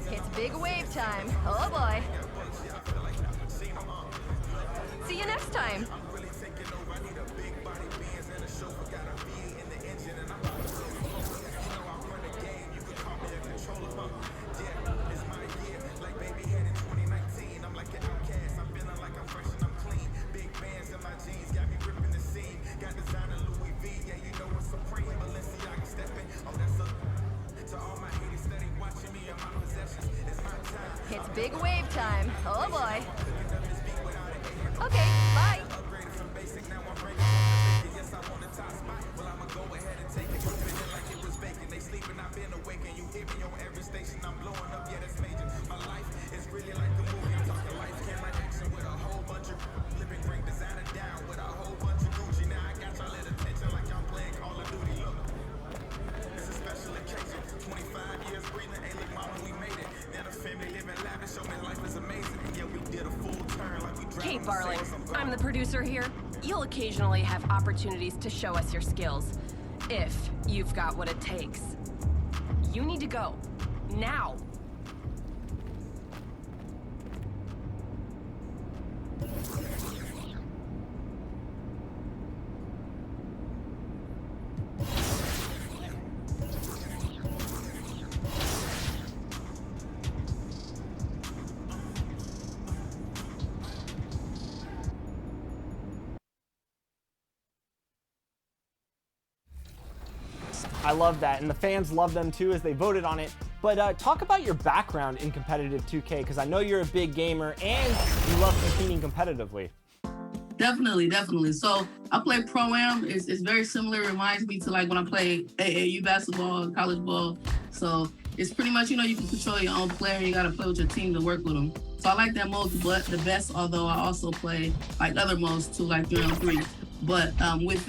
It's big wave time. Oh boy. See you next time. It's big wave time. Oh boy. Okay, bye. Hey, Barling. I'm the producer here. You'll occasionally have opportunities to show us your skills. If you've got what it takes. You need to go. Now! I love that, and the fans love them too as they voted on it. But talk about your background in competitive 2K, because I know you're a big gamer and you love competing competitively. Definitely, definitely. So I play Pro-Am. It's very similar. It reminds me to like when I play AAU basketball, college ball. So it's pretty much, you know, you can control your own player. You got to play with your team to work with them. So I like that mode the best, although I also play like other modes too, like 3-on-3. But with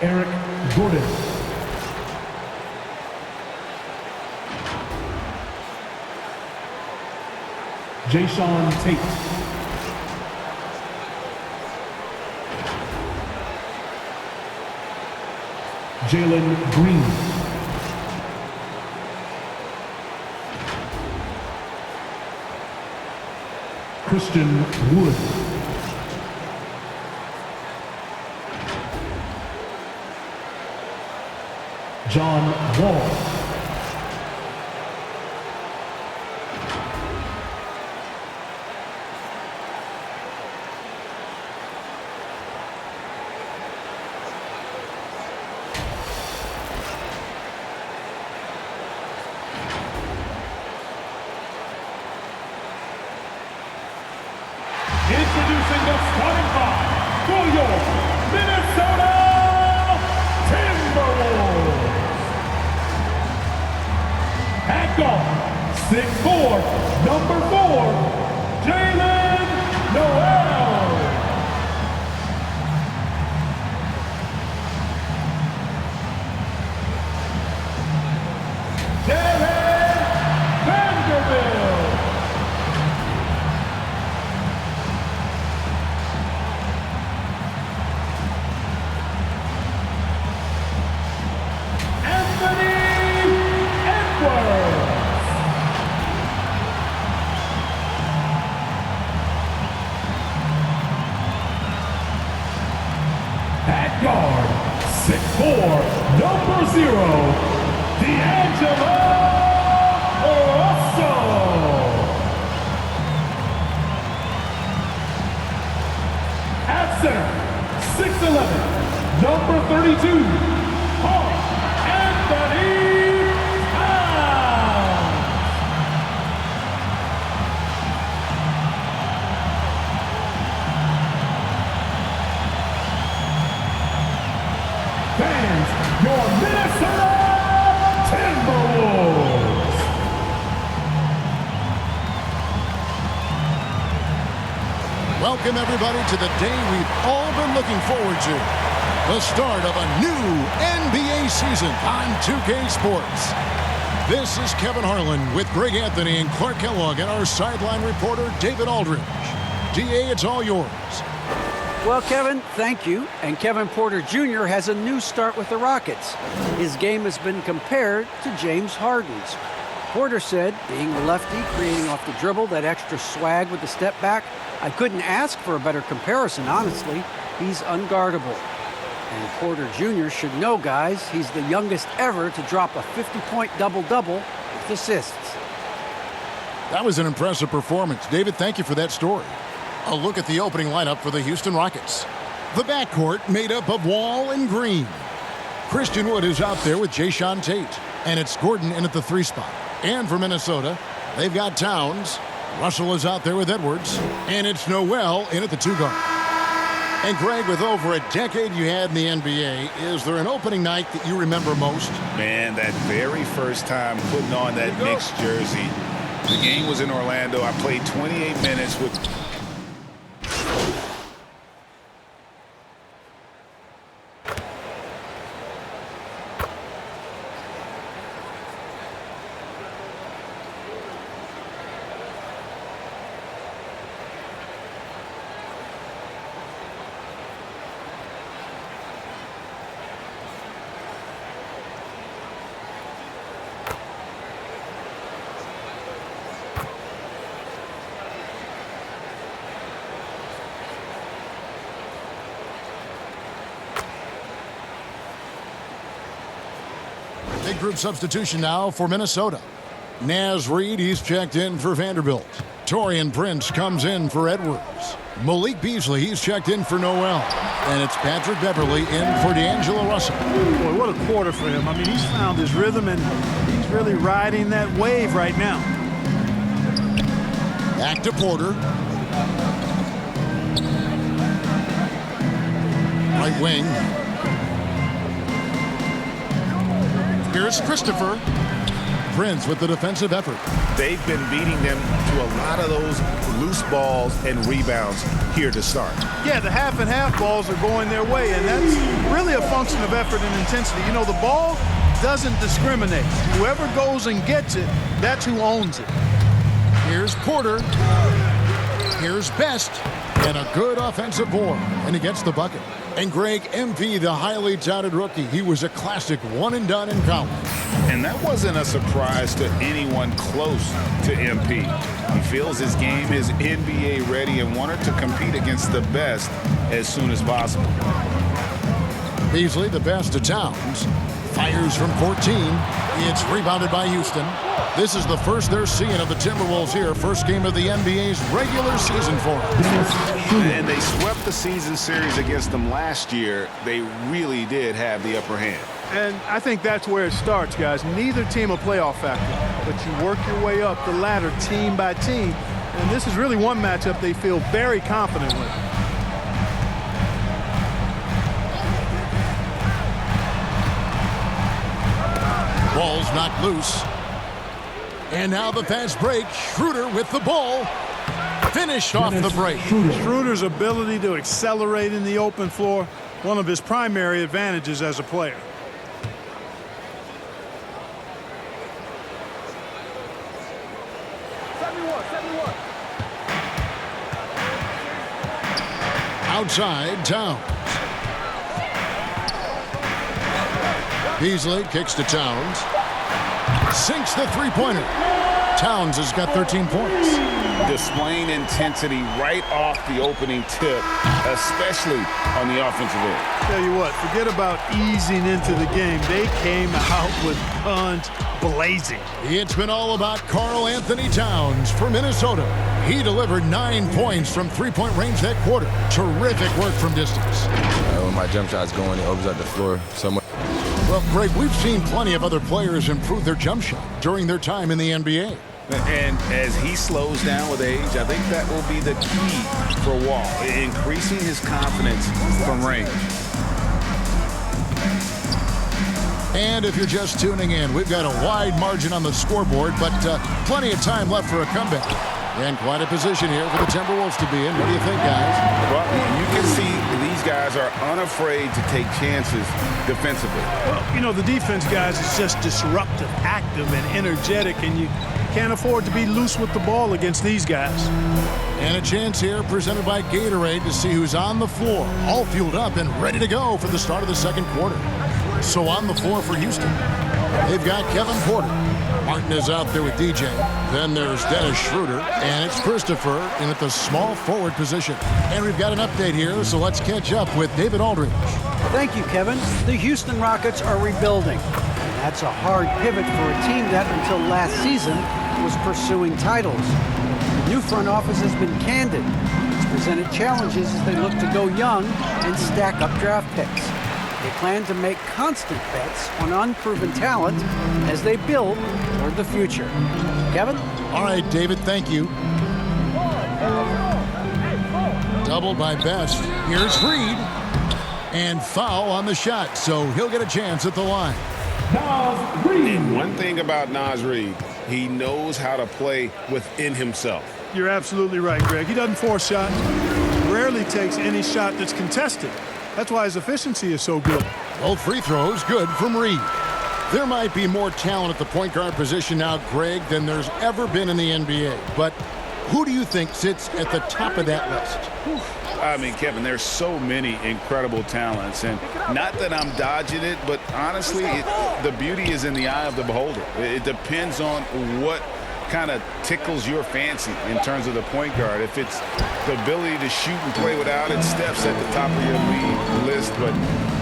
Eric Gordon. Jayshawn Tate. Jalen Green. Christian Wood. John Wall. Introducing the starting five for your Minnesota Timberwolves. At guard, 6'4", number 4, Jalen Noel. Derek Vanderbilt. At guard, 6'4", number 0, D'Angelo Russell. At center, 6'11", number 32, Paul Anthony Towns. Fans, your Minnesota Timberwolves. Welcome, everybody, to the day we've all been looking forward to. The start of a new NBA season on 2K Sports. This is Kevin Harlan with Greg Anthony and Clark Kellogg and our sideline reporter, David Aldridge. DA, it's all yours. Well, Kevin, thank you. And Kevin Porter Jr. has a new start with the Rockets. His game has been compared to James Harden's. Porter said, being a lefty, creating off the dribble, that extra swag with the step back, I couldn't ask for a better comparison, honestly. He's unguardable. And Porter Jr. should know, guys, he's the youngest ever to drop a 50-point double-double with assists. That was an impressive performance. David, thank you for that story. A look at the opening lineup for the Houston Rockets. The backcourt made up of Wall and Green. Christian Wood is out there with Jayshawn Tate. And it's Gordon in at the 3 spot. And for Minnesota, they've got Towns. Russell is out there with Edwards. And it's Noel in at the 2 guard. And Greg, with over a decade you had in the NBA, is there an opening night that you remember most? Man, that very first time putting on that Knicks jersey. The game was in Orlando. I played 28 minutes with... Big group substitution now for Minnesota. Naz Reid, he's checked in for Vanderbilt. Taurean Prince comes in for Edwards. Malik Beasley, he's checked in for Noel. And it's Patrick Beverly in for D'Angelo Russell. Boy, what a quarter for him. I mean, he's found his rhythm, and he's really riding that wave right now. Back to Porter. Right wing. Here's Christopher. Prince with the defensive effort. They've been beating them to a lot of those loose balls and rebounds here to start. Yeah, the half and half balls are going their way, and that's really a function of effort and intensity. You know, the ball doesn't discriminate. Whoever goes and gets it, that's who owns it. Here's Porter. Here's Best. And a good offensive board. And he gets the bucket. And Greg, MP, the highly touted rookie, he was a classic one-and-done in college. And that wasn't a surprise to anyone close to MP. He feels his game is NBA ready and wanted to compete against the best as soon as possible. Beasley, the best to Towns. Fires from 14. It's rebounded by Houston. This is the first they're seeing of the Timberwolves here. First game of the NBA's regular season for them. And they swept the season series against them last year. They really did have the upper hand. And I think that's where it starts, guys. Neither team a playoff factor, but you work your way up the ladder team by team. And this is really one matchup they feel very confident with. Ball's knocked loose. And now the fast break. Schroeder with the ball. Finished off the break. Schroeder's ability to accelerate in the open floor, one of his primary advantages as a player. Outside, Towns. Beasley kicks to Towns. Sinks the three-pointer. Towns has got 13 points. Displaying intensity right off the opening tip, especially on the offensive end. Tell you what, forget about easing into the game. They came out with guns blazing. It's been all about Karl Anthony Towns for Minnesota. He delivered 9 points from three-point range that quarter. Terrific work from distance. When my jump shot's going, it opens up the floor so much. Well, Greg, we've seen plenty of other players improve their jump shot during their time in the NBA. And as he slows down with age, I think that will be the key for Wall, increasing his confidence from range. And if you're just tuning in, we've got a wide margin on the scoreboard, but plenty of time left for a comeback. And quite a position here for the Timberwolves to be in. What do you think, guys? Well, you can see these guys are unafraid to take chances defensively. Well, you know, the defense, guys, is just disruptive, active, and energetic, and you can't afford to be loose with the ball against these guys. And a chance here presented by Gatorade to see who's on the floor, all fueled up and ready to go for the start of the second quarter. So on the floor for Houston, they've got Kevin Porter. Martin is out there with DJ. Then there's Dennis Schroeder, and it's Christopher in at the small forward position. And we've got an update here, so let's catch up with David Aldridge. Thank you, Kevin. The Houston Rockets are rebuilding. And that's a hard pivot for a team that, until last season, was pursuing titles. The new front office has been candid. It's presented challenges as they look to go young and stack up draft picks. They plan to make constant bets on unproven talent as they build toward the future. Kevin? All right, David, thank you. Doubled by Best. Here's Reed. And foul on the shot, so he'll get a chance at the line. And one thing about Naz Reid, he knows how to play within himself. You're absolutely right, Greg. He doesn't force shots. Rarely takes any shot that's contested. That's why his efficiency is so good. Both free throws good from Reed. There might be more talent at the point guard position now, Greg, than there's ever been in the NBA. But who do you think sits at the top of that list? I mean, Kevin, there's so many incredible talents. And not that I'm dodging it, but honestly, the beauty is in the eye of the beholder. It depends on what kind of tickles your fancy in terms of the point guard. If it's the ability to shoot and play without it, Steph's at the top of your league list. But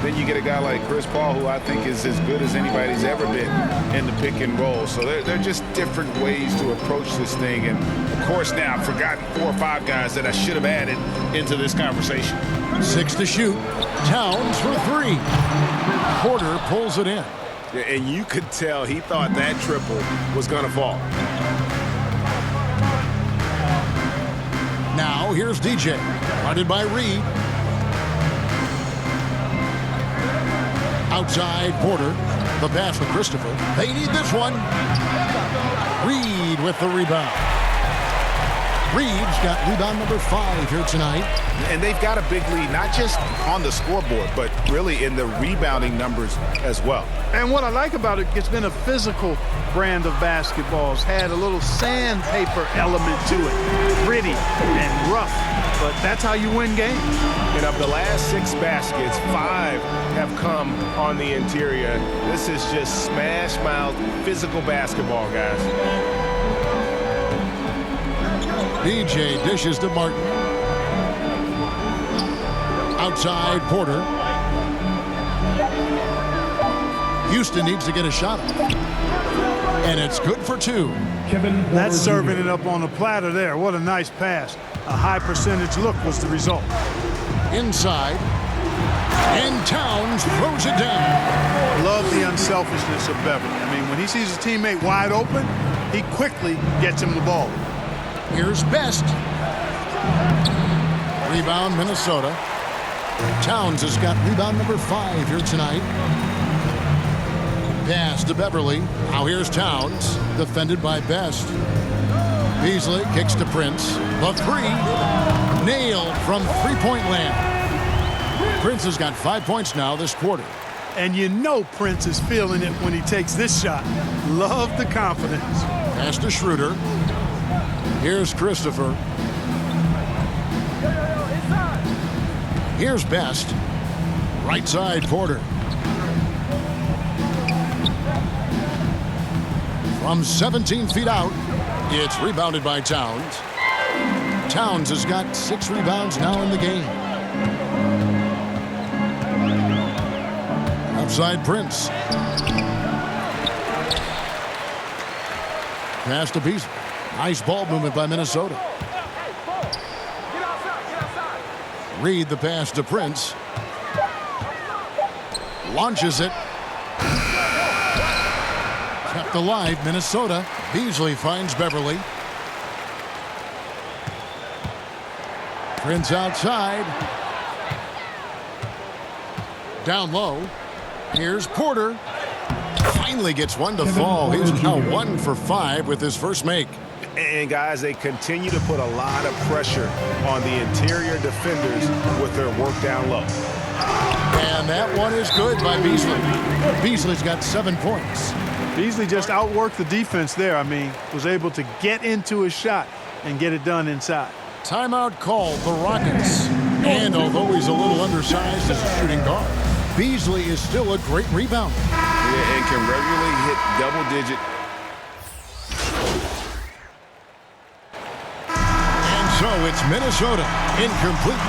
then you get a guy like Chris Paul, who I think is as good as anybody's ever been in the pick and roll. So they're just different ways to approach this thing. And of course now I've forgotten 4 or 5 guys that I should have added into this conversation. 6 to shoot. Towns for 3. Porter pulls it in. And you could tell he thought that triple was going to fall. Now here's DJ, guarded by Reed. Outside Porter, the pass to Christopher. They need this one. Reed with the rebound. Reed's got rebound number 5 here tonight. And they've got a big lead, not just on the scoreboard, but really in the rebounding numbers as well. And what I like about it, it's been a physical brand of basketball. It's had a little sandpaper element to it. Gritty and rough, but that's how you win games. And of the last 6 baskets, 5 have come on the interior. This is just smash mouth physical basketball, guys. DJ dishes to Martin. Outside Porter. Houston needs to get a shot up. And it's good for 2. That's serving it up on a platter there. What a nice pass. A high percentage look was the result. Inside. And Towns throws it down. Love the unselfishness of Beverly. I mean, when he sees his teammate wide open, he quickly gets him the ball. Here's Best. Rebound, Minnesota. Towns has got rebound number 5 here tonight. Pass to Beverly. Now here's Towns, defended by Best. Beasley kicks to Prince. The 3. Nailed from three-point land. Prince has got 5 points now this quarter. And you know Prince is feeling it when he takes this shot. Love the confidence. Pass to Schroeder. Here's Christopher. Here's Best. Right side Porter. From 17 feet out, it's rebounded by Towns. Towns has got 6 rebounds now in the game. Outside Prince. Pass to Beasley. Nice ball movement by Minnesota. Reed the pass to Prince. Launches it. Kept alive, Minnesota. Beasley finds Beverly. Prince outside. Down low. Here's Porter. Finally gets one to fall. He's now 1 for 5 with his first make. And guys, they continue to put a lot of pressure on the interior defenders with their work down low. And that one is good by Beasley. Beasley's got 7 points. Beasley just outworked the defense there. I mean, was able to get into his shot and get it done inside. Timeout called the Rockets. And although he's a little undersized as a shooting guard, Beasley is still a great rebounder. Yeah, and can regularly hit double-digit. And so it's Minnesota incomplete.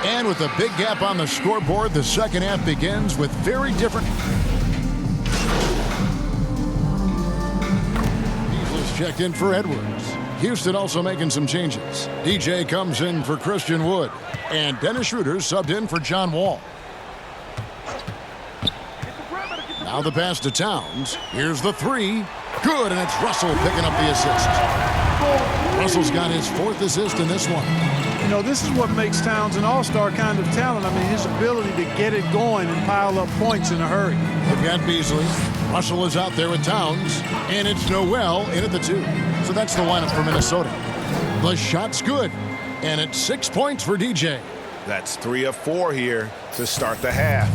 And with a big gap on the scoreboard, the second half begins with very different. Beasley's checked in for Edwards. Houston also making some changes. DJ comes in for Christian Wood. And Dennis Schroeder subbed in for John Wall. Now the pass to Towns. Here's the three. Good, and it's Russell picking up the assist. Russell's got his 4th assist in this one. You know, this is what makes Towns an all-star kind of talent. I mean, his ability to get it going and pile up points in a hurry. They've got Beasley. Russell is out there with Towns. And it's Noel in at the 2. So that's the lineup for Minnesota. The shot's good. And it's 6 points for DJ. That's 3 of 4 here to start the half.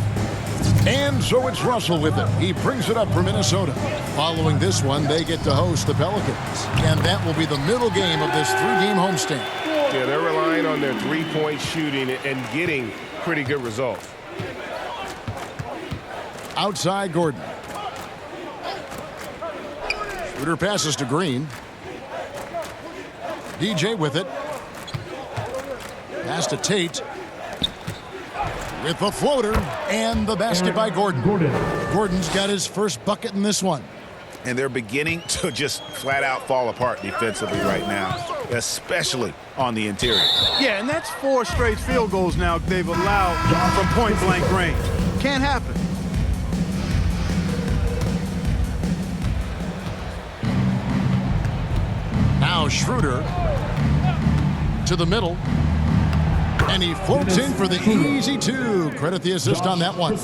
And so it's Russell with it. He brings it up for Minnesota. Following this one, they get to host the Pelicans. And that will be the middle game of this 3-game homestand. Yeah, they're relying on their 3-point shooting and getting pretty good results. Outside Gordon. Schroeder passes to Green. DJ with it. Pass to Tate. With the floater and the basket by Gordon. Gordon's got his first bucket in this one. And they're beginning to just flat out fall apart defensively right now, especially on the interior. Yeah, and that's 4 straight field goals now they've allowed from point-blank range. Can't happen. Now Schroeder to the middle. And he floats in for the easy 2. Credit the assist on that one.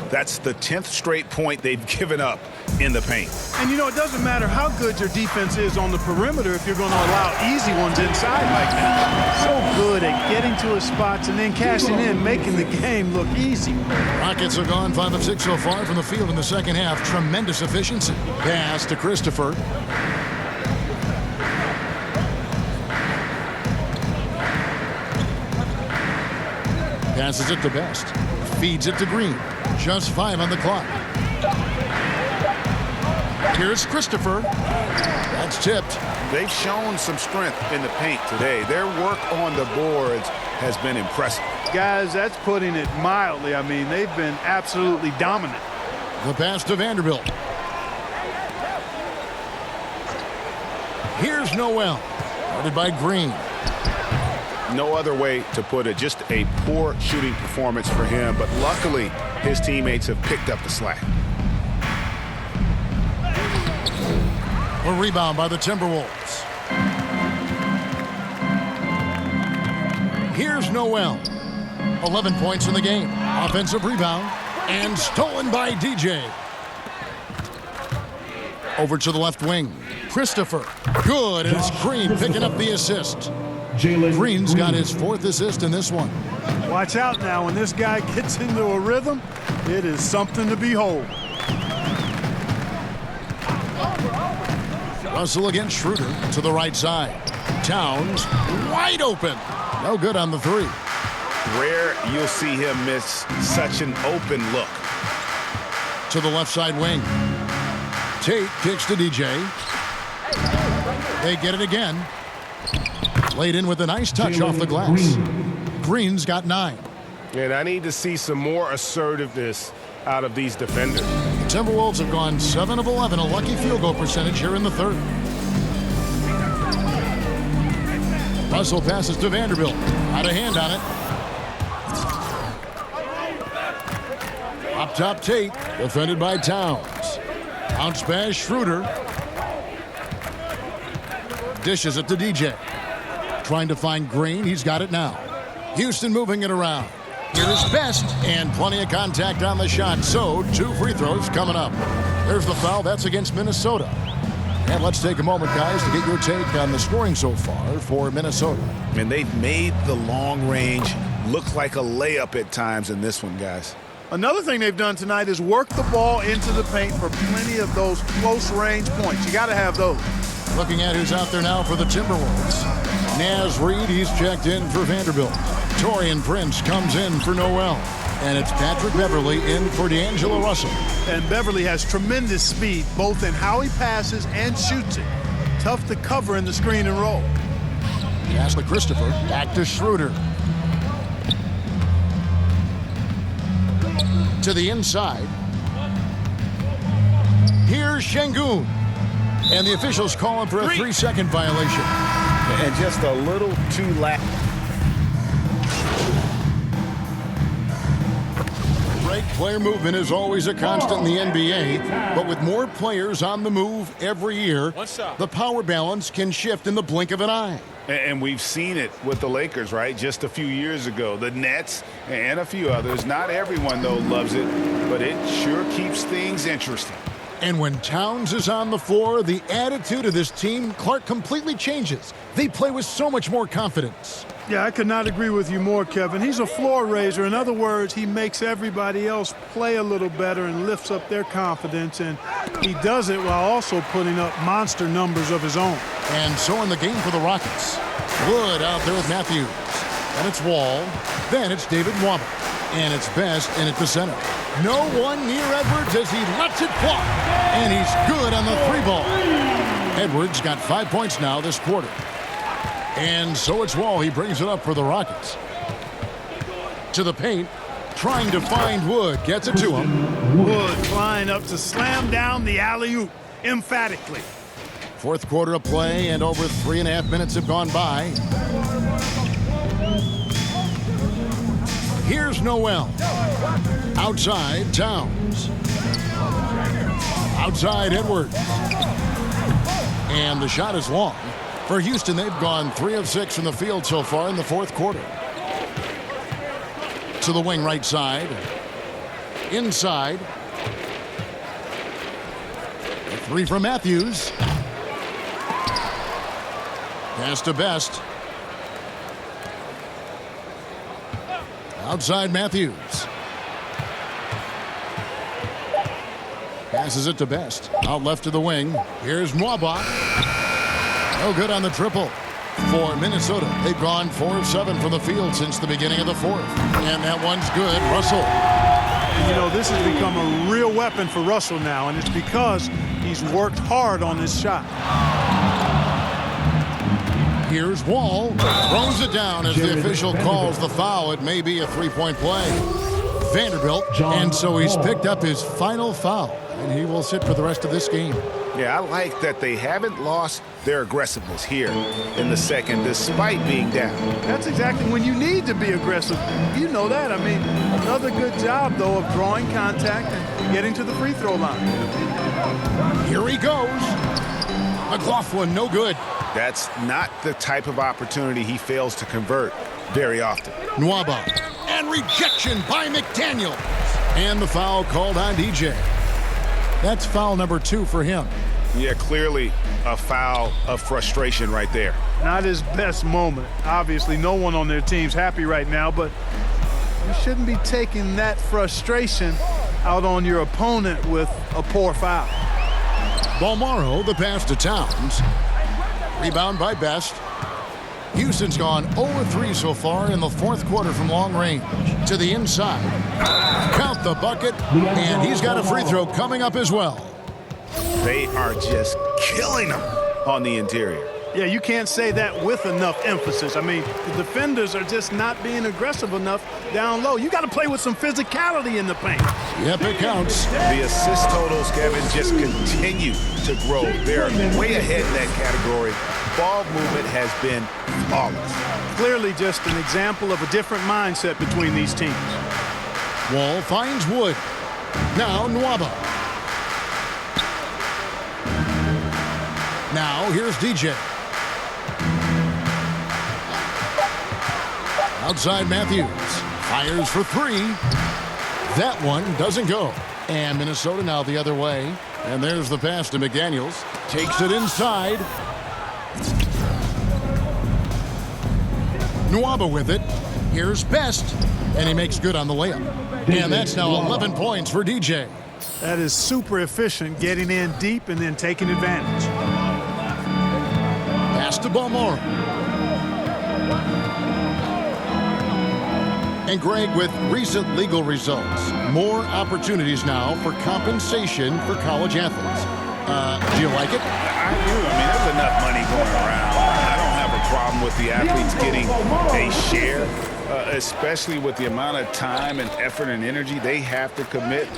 That's the 10th straight point they've given up in the paint. And, you know, it doesn't matter how good your defense is on the perimeter if you're going to allow easy ones inside like that. So good at getting to his spots and then cashing in, making the game look easy. Rockets have gone 5 of 6 so far from the field in the second half. Tremendous efficiency. Pass to Christopher. Passes it to Best. Feeds it to Green. Just 5 on the clock. Here's Christopher. That's tipped. They've shown some strength in the paint today. Their work on the boards has been impressive. Guys, that's putting it mildly. I mean, they've been absolutely dominant. The pass to Vanderbilt. Here's Noel. Guarded by Green. No other way to put it. Just a poor shooting performance for him. But luckily, his teammates have picked up the slack. A rebound by the Timberwolves. Here's Noel. 11 points in the game. Offensive rebound. And stolen by DJ. Over to the left wing. Christopher. Good. And it's Green picking up the assist. Green's got his 4th assist in this one. Watch out now. When this guy gets into a rhythm, it is something to behold. Russell against Schroeder to the right side. Towns wide open. No good on the 3. Rare you'll see him miss such an open look. To the left side wing. Tate kicks to DJ. They get it again. Laid in with a nice touch off the glass. Green's got 9. And I need to see some more assertiveness out of these defenders. The Timberwolves have gone 7 of 11, a lucky field goal percentage here in the 3rd. Russell passes to Vanderbilt. Out of hand on it. Up top Tate, defended by Towns. Bounce pass Schroeder. Dishes it to DJ. Trying to find Green. He's got it now. Houston moving it around. Here's Best, and plenty of contact on the shot. So, 2 free throws coming up. There's the foul. That's against Minnesota. And let's take a moment, guys, to get your take on the scoring so far for Minnesota. And they've made the long range look like a layup at times in this one, guys. Another thing they've done tonight is work the ball into the paint for plenty of those close-range points. You got to have those. Looking at who's out there now for the Timberwolves. Naz Reid, he's checked in for Vanderbilt. Torian Prince comes in for Noel. And it's Patrick Beverly in for D'Angelo Russell. And Beverly has tremendous speed, both in how he passes and shoots it. Tough to cover in the screen and roll. Pass to Christopher. Back to Schroeder. To the inside. Here's Şengün. And the officials calling for a 3-second violation. And just a little too lax. Break player movement is always a constant in the NBA, but with more players on the move every year, the power balance can shift in the blink of an eye. And we've seen it with the Lakers, right? Just a few years ago. The Nets and a few others. Not everyone, though, loves it, but it sure keeps things interesting. And when Towns is on the floor, the attitude of this team, Clark, completely changes. They play with so much more confidence. Yeah, I could not agree with you more, Kevin. He's a floor raiser. In other words, he makes everybody else play a little better and lifts up their confidence, and he does it while also putting up monster numbers of his own. And so in the game for the Rockets, Wood out there with Matthews. And it's Wall. Then it's David Nwaba. And it's Best in at the center. No one near Edwards as he lets it fly. And he's good on the 3-ball. Edwards got 5 points now this quarter. And so it's Wall. He brings it up for the Rockets. To the paint. Trying to find Wood. Gets it to him. Wood flying up to slam down the alley-oop emphatically. Fourth quarter of play, and over 3.5 minutes have gone by. Here's Noel. Outside, Towns. Outside, Edwards. And the shot is long. For Houston, they've gone 3 of 6 from the field so far in the fourth quarter. To the wing right side. Inside. A 3 from Matthews. Pass to Best. Outside Matthews. Passes it to Best. Out left to the wing. Here's Nwaba. No good on the triple. For Minnesota, they've gone 4 of 7 from the field since the beginning of the fourth. And that one's good. Russell. You know, this has become a real weapon for Russell now, and it's because he's worked hard on this shot. Here's Wall. Throws it down as the official calls the foul. It may be a 3-point play. Vanderbilt. And so he's picked up his final foul. And he will sit for the rest of this game. Yeah, I like that they haven't lost their aggressiveness here in the second, despite being down. That's exactly when you need to be aggressive. You know that. I mean, another good job, though, of drawing contact and getting to the free throw line. Here he goes. McLaughlin, no good. That's not the type of opportunity he fails to convert very often. Nwaba. And rejection by McDaniel. And the foul called on DJ. That's foul number 2 for him. Yeah, clearly a foul of frustration right there. Not his best moment. Obviously, no one on their team's happy right now, but you shouldn't be taking that frustration out on your opponent with a poor foul. Balmaro, the pass to Towns. Rebound by Best. Houston's gone 0-3 so far in the fourth quarter from long range. To the inside. Count the bucket, and he's got a free throw coming up as well. They are just killing them on the interior. Yeah, you can't say that with enough emphasis. I mean, the defenders are just not being aggressive enough down low. You got to play with some physicality in the paint. Yep, it counts. The assist totals, Kevin, just continue to grow. They're way ahead in that category. Ball movement has been flawless. Clearly just an example of a different mindset between these teams. Wall finds Wood. Now Nwaba. Now here's DJ. Outside Matthews. Fires for three. That one doesn't go. And Minnesota now the other way. And there's the pass to McDaniels. Takes it inside. Nwaba with it. Here's Best. And he makes good on the layup. And that's now 11 points for DJ. That is super efficient, getting in deep and then taking advantage. Pass to Balmore. And Greg, with recent legal results, more opportunities now for compensation for college athletes. Do you like it? I do. I mean, there's enough money going around. I don't have a problem with the athletes getting a share, especially with the amount of time and effort and energy they have to commit.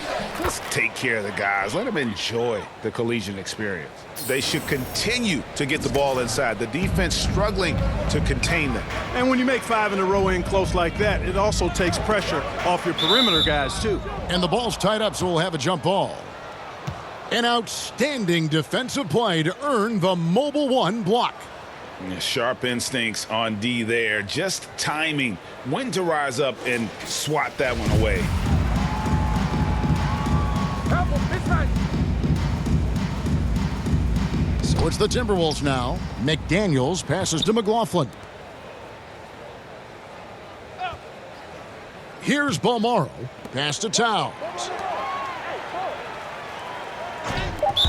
Let's take care of the guys. Let them enjoy the collegiate experience. They should continue to get the ball inside. The defense struggling to contain them. And when you make 5 in a row in close like that, it also takes pressure off your perimeter guys, too. And the ball's tied up, so we'll have a jump ball. An outstanding defensive play to earn the Mobile One block. Sharp instincts on D there. Just timing when to rise up and swat that one away. So it's the Timberwolves now. McDaniels passes to McLaughlin. Here's Balmoro. Pass to Towns.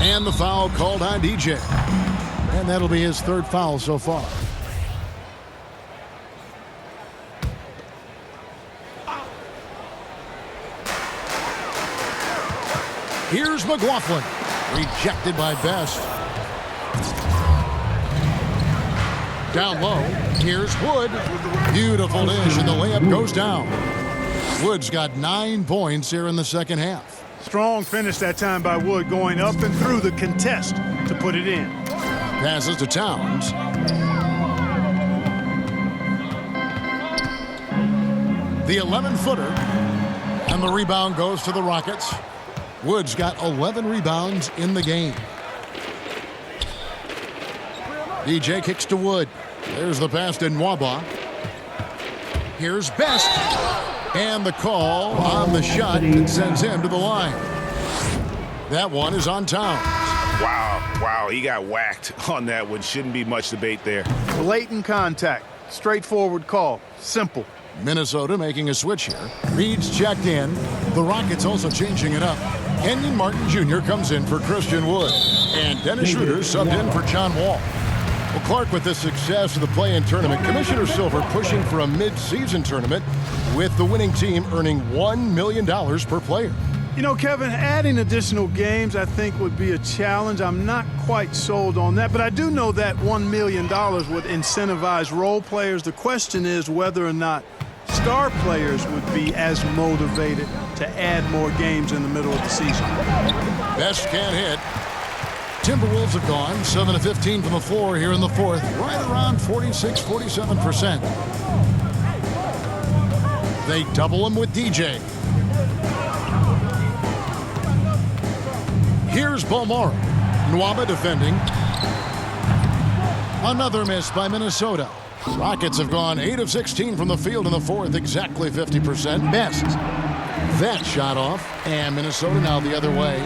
And the foul called on DJ. And that'll be his third foul so far. Here's McLaughlin. Rejected by Best. Down low. Here's Wood. Beautiful dish, and the layup goes down. Wood's got 9 points here in the second half. Strong finish that time by Wood, going up and through the contest to put it in. Passes to Towns. The 11-footer. And the rebound goes to the Rockets. Wood's got 11 rebounds in the game. DJ kicks to Wood. There's the pass to Nwaba. Here's Best. And the call on the shot that sends him to the line. That one is on Towns. Wow, he got whacked on that one. Shouldn't be much debate there. Blatant contact. Straightforward call. Simple. Minnesota making a switch here. Reed's checked in. The Rockets also changing it up. Kenyon Martin Jr. comes in for Christian Wood. And Dennis Schroeder subbed in for John Wall. Well, Clark, with the success of the play-in tournament, Commissioner Silver pushing for a mid-season tournament with the winning team earning $1 million per player. You know, Kevin, adding additional games I think would be a challenge. I'm not quite sold on that, but I do know that $1 million would incentivize role players. The question is whether or not star players would be as motivated to add more games in the middle of the season. Best can't hit. Timberwolves have gone 7 of 15 from the floor here in the fourth, right around 46-47%. They double him with DJ. Here's Balmoro. Nwaba defending. Another miss by Minnesota. Rockets have gone 8 of 16 from the field in the fourth, exactly 50%. Best. That shot off, and Minnesota now the other way.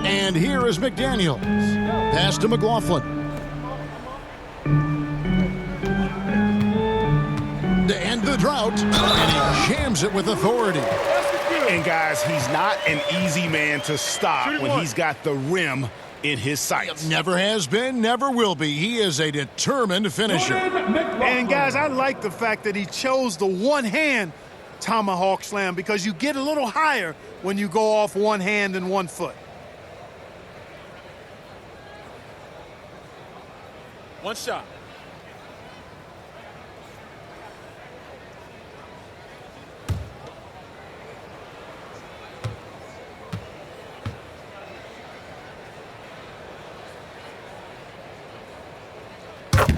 And here is McDaniels. Pass to McLaughlin. To end the drought, and he jams it with authority. And guys, he's not an easy man to stop when he's got the rim in his sights. Never has been, never will be. He is a determined finisher. And guys, I like the fact that he chose the one-hand tomahawk slam because you get a little higher when you go off one hand and 1 foot. One shot.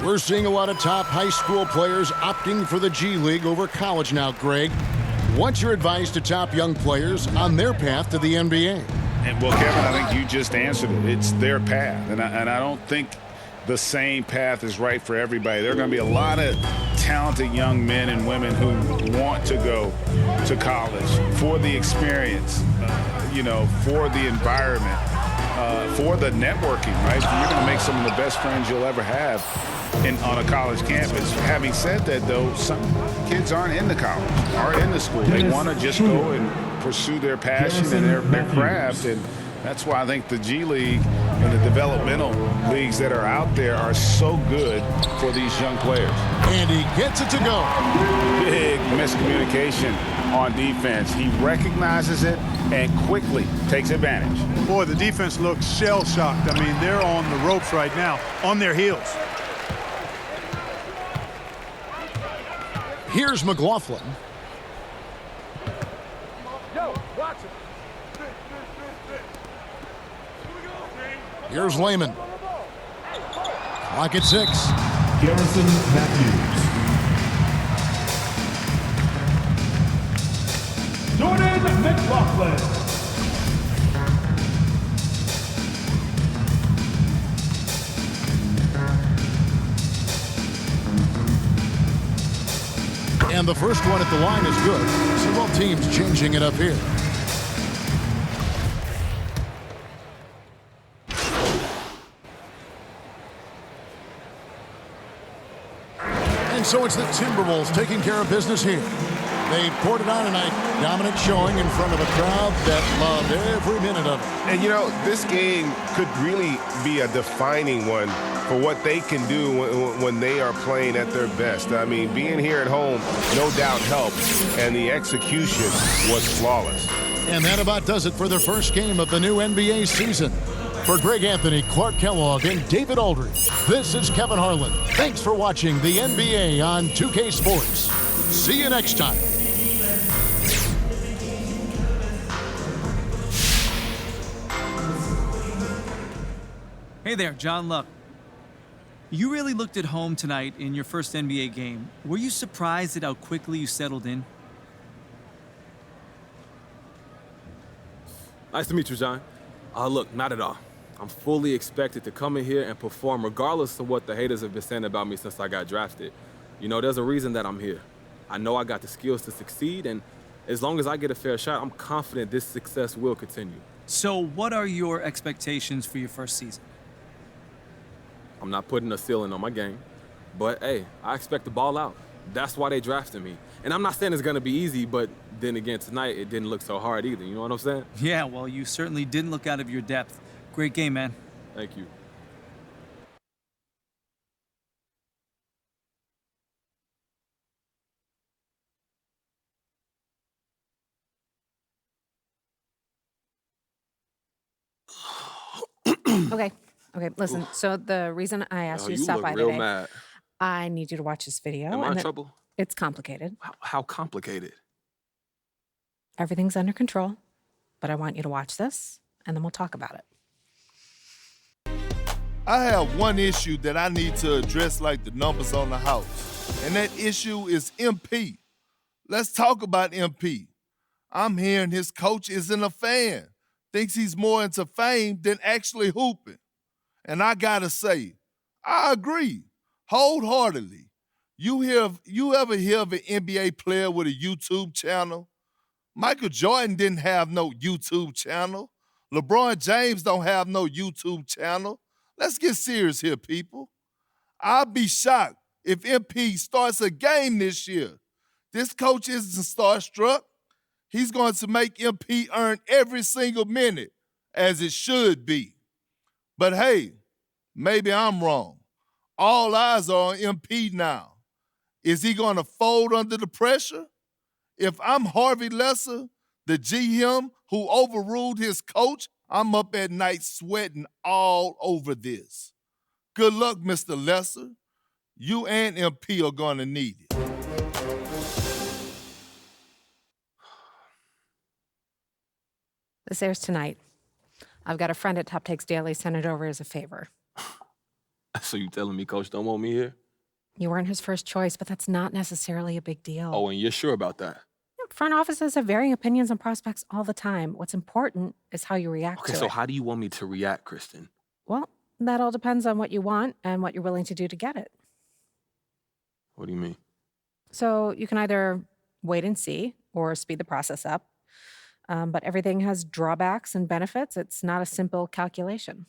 We're seeing a lot of top high school players opting for the G League over college now, Greg. What's your advice to top young players on their path to the NBA? And well, Kevin, I think you just answered it. It's their path, and I don't think the same path is right for everybody. There are going to be a lot of talented young men and women who want to go to college for the experience, for the environment, for the networking, right? You're going to make some of the best friends you'll ever have on a college campus. Having said that, though, some kids aren't into college, aren't into school. They want to just go and pursue their passion and their craft, and that's why I think the G League and the developmental leagues that are out there are so good for these young players. And he gets it to go. Big miscommunication on defense. He recognizes it and quickly takes advantage. Boy, the defense looks shell-shocked. I mean, they're on the ropes right now, on their heels. Here's McLaughlin. Here's Lehman. Clock at 6. Garrison Matthews. Jordan McLaughlin. And the first one at the line is good. Several teams changing it up here. And so it's the Timberwolves taking care of business here. They poured it on tonight. Dominant showing in front of a crowd that loved every minute of it. And, this game could really be a defining one for what they can do when they are playing at their best. I mean, being here at home, no doubt helped, and the execution was flawless. And that about does it for the first game of the new NBA season. For Greg Anthony, Clark Kellogg, and David Aldridge, this is Kevin Harlan. Thanks for watching the NBA on 2K Sports. See you next time. Hey there, John Luck. You really looked at home tonight in your first NBA game. Were you surprised at how quickly you settled in? Nice to meet you, John. Look, not at all. I'm fully expected to come in here and perform regardless of what the haters have been saying about me since I got drafted. There's a reason that I'm here. I know I got the skills to succeed, and as long as I get a fair shot, I'm confident this success will continue. So what are your expectations for your first season? I'm not putting a ceiling on my game, but hey, I expect to ball out. That's why they drafted me. And I'm not saying it's going to be easy, but then again, tonight it didn't look so hard either. You know what I'm saying? Yeah, well, you certainly didn't look out of your depth. Great game, man. Thank you. Okay, listen. So the reason I asked you to you stop look by real today, mad. I need you to watch this video. Am I in trouble? It's complicated. How complicated? Everything's under control, but I want you to watch this, and then we'll talk about it. I have one issue that I need to address like the numbers on the house, and that issue is MP. Let's talk about MP. I'm hearing his coach isn't a fan, thinks he's more into fame than actually hooping. And I gotta say, I agree wholeheartedly. You ever hear of an NBA player with a YouTube channel? Michael Jordan didn't have no YouTube channel. LeBron James don't have no YouTube channel. Let's get serious here, people. I'll be shocked if MP starts a game this year. This coach isn't starstruck. He's going to make MP earn every single minute, as it should be. But hey, maybe I'm wrong. All eyes are on MP now. Is he going to fold under the pressure? If I'm Harvey Lesser, the GM who overruled his coach, I'm up at night sweating all over this. Good luck, Mr. Lesser. You and MP are going to need it. This airs tonight. I've got a friend at Top Takes Daily sent it over as a favor. So you telling me Coach don't want me here? You weren't his first choice, but that's not necessarily a big deal. Oh, and you're sure about that? Front offices have varying opinions on prospects all the time. What's important is how you react to it. Okay, so how do you want me to react, Kristen? Well, That all depends on what you want and what you're willing to do to get it. What do you mean? So you can either wait and see or speed the process up. But everything has drawbacks and benefits. It's not a simple calculation.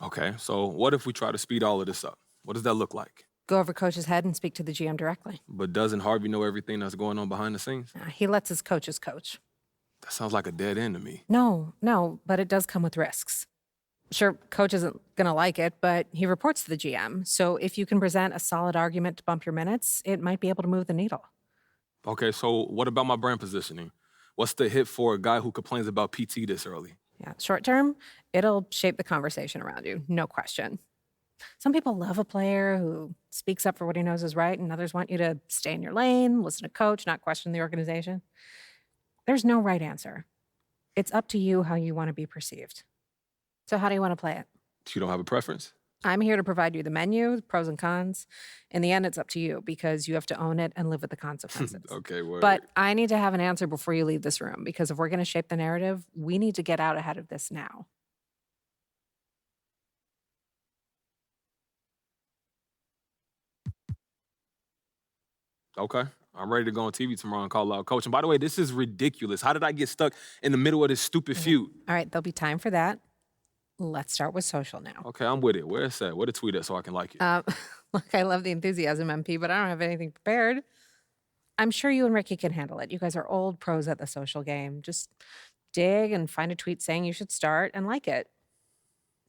Okay, so what if we try to speed all of this up? What does that look like? Go over coach's head and speak to the GM directly. But doesn't Harvey know everything that's going on behind the scenes? He lets his coaches coach. That sounds like a dead end to me. No, but it does come with risks. Sure, coach isn't going to like it, but he reports to the GM. So if you can present a solid argument to bump your minutes, it might be able to move the needle. Okay, so what about my brand positioning? What's the hit for a guy who complains about PT this early? Yeah, short term, it'll shape the conversation around you, no question. Some people love a player who speaks up for what he knows is right, and others want you to stay in your lane, listen to coach, not question the organization. There's no right answer. It's up to you how you want to be perceived. So how do you want to play it? You don't have a preference? I'm here to provide you the menu, pros and cons. In the end, it's up to you because you have to own it and live with the consequences. Okay, word. But I need to have an answer before you leave this room because if we're going to shape the narrative, we need to get out ahead of this now. Okay, I'm ready to go on TV tomorrow and call out coach. And by the way, this is ridiculous. How did I get stuck in the middle of this stupid feud? All right, there'll be time for that. Let's start with social now. Okay, I'm with it. Where is that? Where to tweet it so I can like it? Look, I love the enthusiasm, MP, but I don't have anything prepared. I'm sure you and Ricky can handle it. You guys are old pros at the social game. Just dig and find a tweet saying you should start and like it.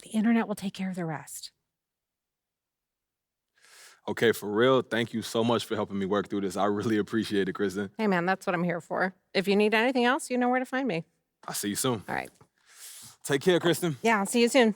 The internet will take care of the rest. Okay, for real, thank you so much for helping me work through this. I really appreciate it, Kristen. Hey, man, that's what I'm here for. If you need anything else, you know where to find me. I'll see you soon. All right. Take care, Kristen. Yeah, I'll see you soon.